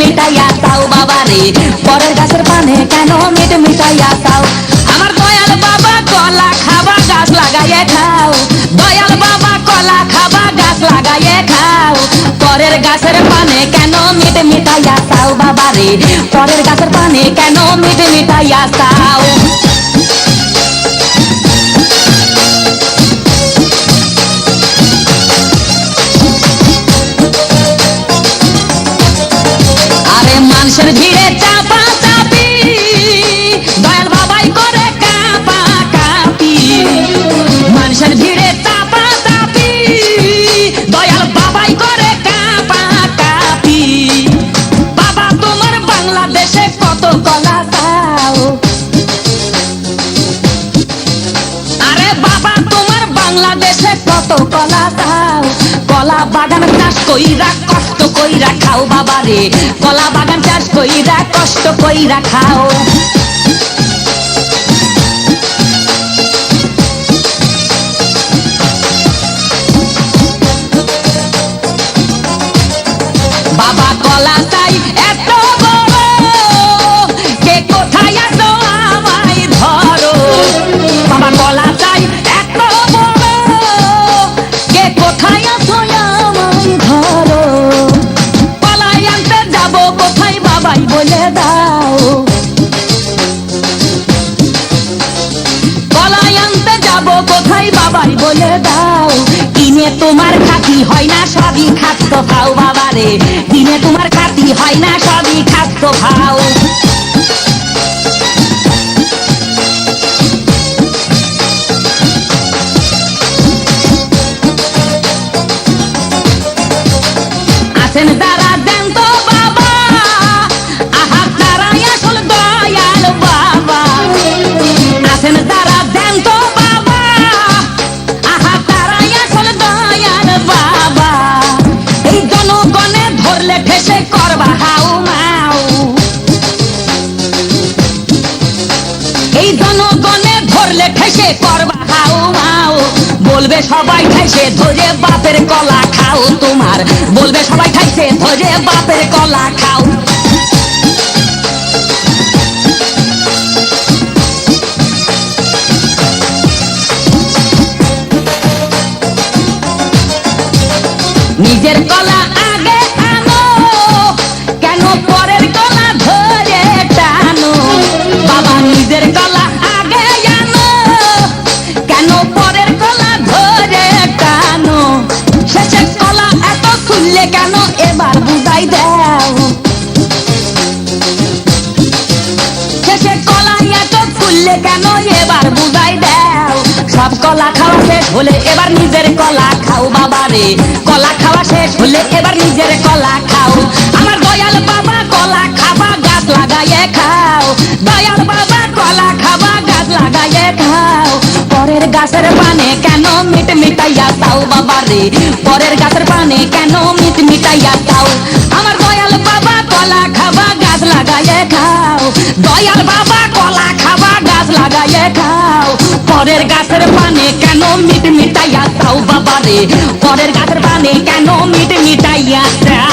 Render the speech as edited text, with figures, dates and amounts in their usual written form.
মিটাইয়া তাও বাবা রে, পরের গাছের পানে কেন মিট মিটাইয়া তাও। আমার দয়াল বাবা কলা খাবা গাছ লাগাইয়ে খাও, দয়াল বাবা কলা খাবা গাছ লাগাইয়ে খাও, পরের গাছের পানে কেন মিট মিটাইয়া তাও বাবা রে, পরের গাছের পানে কেন মিট মিটাইয়া তাও। আরে মানুষের ভিড়ে চাপা চাপি, দয়াল বাবাই করে কাপা কাপি, মানুষের ভিড়ে চাপা চাপি, দয়াল বাবাই করে কাপা কাপি। বাবা তোমার বাংলাদেশে কত কলা চাও, আরে বাবা তোমার বাংলাদেশে কত কলা চাও, কলা বাগান চাষ কইরা কষ্ট কইরা খাও বাবা রে, কলা বাগান চাষ কইরা কষ্ট কইরা খাও। বাবা কলা চাই এত বড়, কে কোথায় আছো আমায় ধরো, বাবা কলা চাই এত বড়, কে কোথায় আছো আমায় ধরো, কলাই আনতে যাবো কোথায় বাবাই বলে দাও, কলাই আনতে যাবো কোথায় বাবাই বলে দাও। কিনে তোমার খাতি হয় না সবই খাদ্য খাও বাবা রে, কিনে তোমার খাতি হয় না সবই খাদ্য খাও। আছেন যারা দেন তো বাবা, আহা তারাই আসল দয়াল বাবা, আছেন যারা দেন তো বাবা, আহা তারাই আসল দয়াল বাবা। এই জনগণে ধরলে ঠেসে করবা হাউ মাউ, এই জনগণে ধরলে ঠেসে করবা হাউ মাউ, বলবে সবাই ঠেসে ধরে বাপের কলা খাও তোমার, বলবে সবাই ঠেসে ধরে বাপের কলা খাও। নিজের কলা আগে আনো, কেন পরের কলা ধরে টানো, বাবা নিজের কলা আগে আনো, কেন পরের কলা ধরে টানো, শেষের কলা এত খুললে কেন এবার বুঝাই দাও, শেষের কলা এত খুললে কেন এবার বুঝাই দাও। সব কলা খাওয়া শেষ হলে এবার নিজের কলা খাও বাবা রে, কলা খাওয়া শেষ হলে এবার নিজের কলা খাও। আমার দয়াল বাবা কলা খাবা গাছ লাগাইয়ে খাও, দয়াল বাবা কলা খাবা গাছ লাগাইয়ে খাও, পরের গাছের পানে কেন মিট মিটাইয়া তাও বাবা রে, পরের গাছের পানে কেন মিট মিটাইয়া তাও। আমার দয়াল বাবা কলা খাবা গাছ লাগাইয়ে খাও, দয়াল বাবা কলা খাবা গাছ লাগাইয়ে খাও, পরের গাছের পানে কেন মিট মিটাইয়া তাও বাবা রে, পরের গাছের পানে কেন মিট মিটাইয়া তাও।